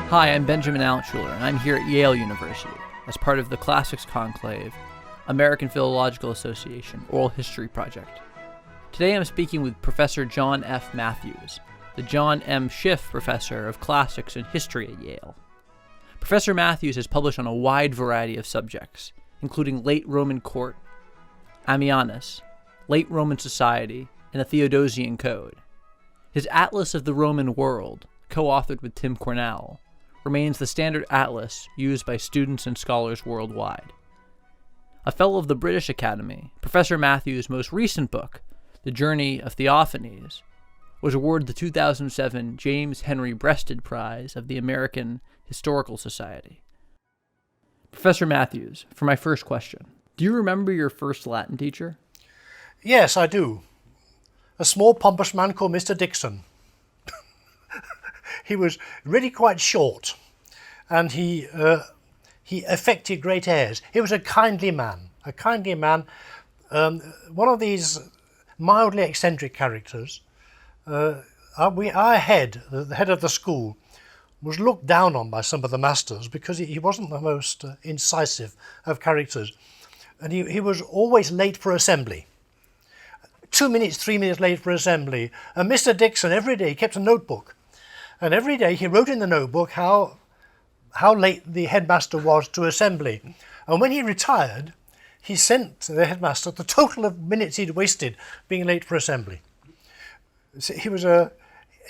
Hi, I'm Benjamin Altschuler, and I'm here at Yale University as part of the Classics Conclave, American Philological Association Oral History Project. Today I'm speaking with Professor John F. Matthews, the John M. Schiff Professor of Classics and History at Yale. Professor Matthews has published on a wide variety of subjects, including late Roman court, Ammianus, late Roman society, and the Theodosian Code. His Atlas of the Roman World, co-authored with Tim Cornell, remains the standard atlas used by students and scholars worldwide. A fellow of the British Academy, Professor Matthews' most recent book, The Journey of Theophanes, was awarded the 2007 James Henry Breasted Prize of the American Historical Society. Professor Matthews, for my first question, do you remember your first Latin teacher? Yes, I do. A small pompous man called Mr. Dixon. He was really quite short, and he affected great airs. He was a kindly man, one of these mildly eccentric characters. Our head, the head of the school, was looked down on by some of the masters because he wasn't the most incisive of characters, and he was always late for assembly. 2 minutes, 3 minutes late for assembly. And Mr. Dixon every day kept a notebook. And every day he wrote in the notebook how late the headmaster was to assembly. And when he retired, he sent the headmaster the total of minutes he'd wasted being late for assembly. So he was a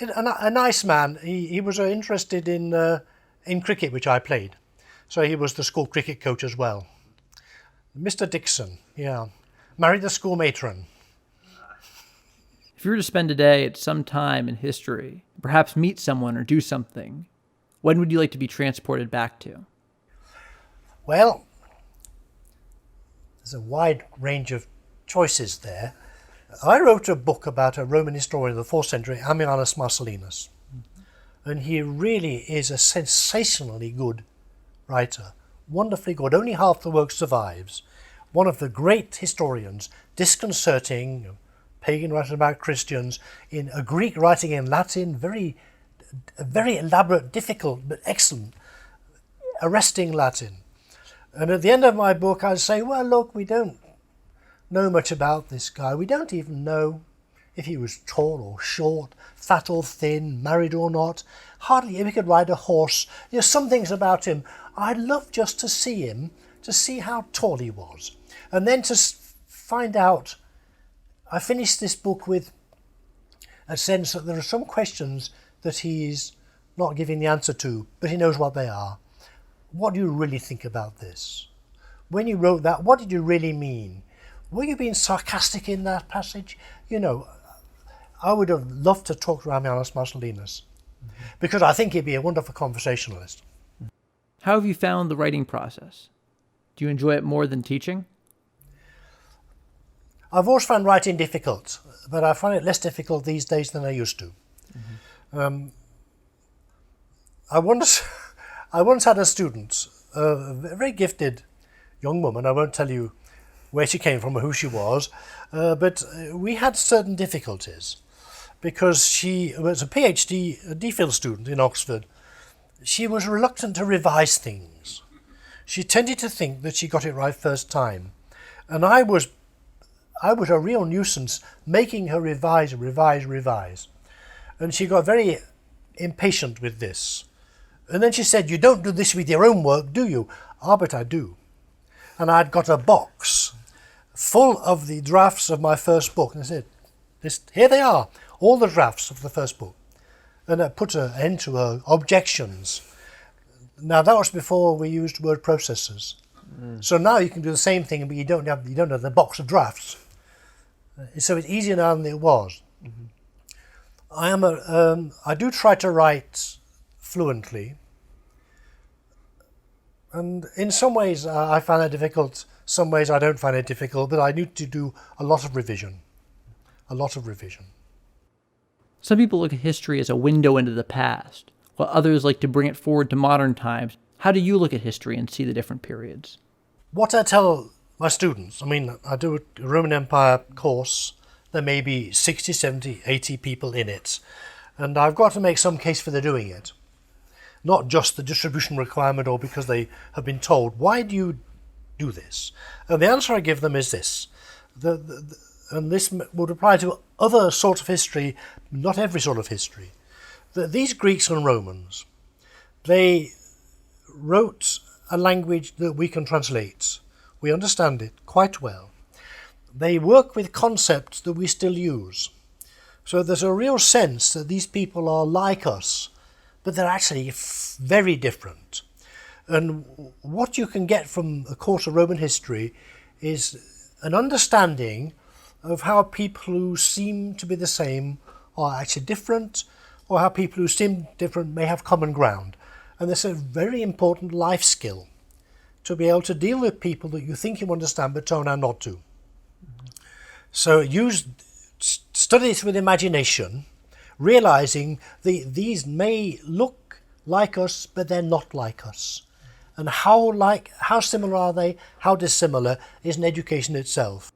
nice man. He was interested in cricket, which I played. So he was the school cricket coach as well. Mr. Dixon, yeah. Married the school matron. If you were to spend a day at some time in history, perhaps meet someone or do something, when would you like to be transported back to? Well, there's a wide range of choices there. I wrote a book about a Roman historian of the 4th century, Ammianus Marcellinus. And he really is a sensationally good writer, wonderfully good. Only half the work survives. One of the great historians, disconcerting, pagan writing about Christians, in a Greek writing in Latin, very elaborate, difficult, but excellent, arresting Latin. And at the end of my book, I say, well, look, we don't know much about this guy. We don't even know if he was tall or short, fat or thin, married or not. Hardly if he could ride a horse. There's some things about him. I'd love just to see him, to see how tall he was. And then to find out. I finished this book with a sense that there are some questions that he's not giving the answer to, but he knows what they are. What do you really think about this? When you wrote that, what did you really mean? Were you being sarcastic in that passage? You know, I would have loved to talk to Ammianus Marcellinus, because I think he'd be a wonderful conversationalist. How have you found the writing process? Do you enjoy it more than teaching? I've always found writing difficult, but I find it less difficult these days than I used to. I once had a student, a very gifted young woman. I won't tell you where she came from or who she was, but we had certain difficulties because she was a PhD, a DPhil student in Oxford. She was reluctant to revise things. She tended to think that she got it right first time, and I was a real nuisance making her revise. And she got very impatient with this. And then she said, you don't do this with your own work, do you? Ah, but I do. And I'd got a box full of the drafts of my first book. And I said, here they are, all the drafts of the first book. And I put an end to her objections. Now, that was before we used word processors. So now you can do the same thing, but you don't have the box of drafts. So it's easier now than it was. I do try to write fluently, and in some ways I find it difficult. Some ways I don't find it difficult, but I need to do a lot of revision. Some people look at history as a window into the past, while others like to bring it forward to modern times. How do you look at history and see the different periods? What I tell my students, I do a Roman Empire course. There may be 60, 70, 80 people in it, and I've got to make some case for their doing it. not just the distribution requirement or because they have been told. Why do you do this? And the answer I give them is this. And this would apply to other sorts of history, not every sort of history. These Greeks and Romans, they wrote a language that we can translate. We understand it quite well. They work with concepts that we still use. So there's a real sense that these people are like us, but they're actually very different. And what you can get from a course of Roman history is an understanding of how people who seem to be the same are actually different, or how people who seem different may have common ground. And this is a very important life skill, to be able to deal with people that you think you understand but turn out not to. So study this with imagination, realizing these may look like us, but they're not like us. And how similar are they? How dissimilar is an education itself.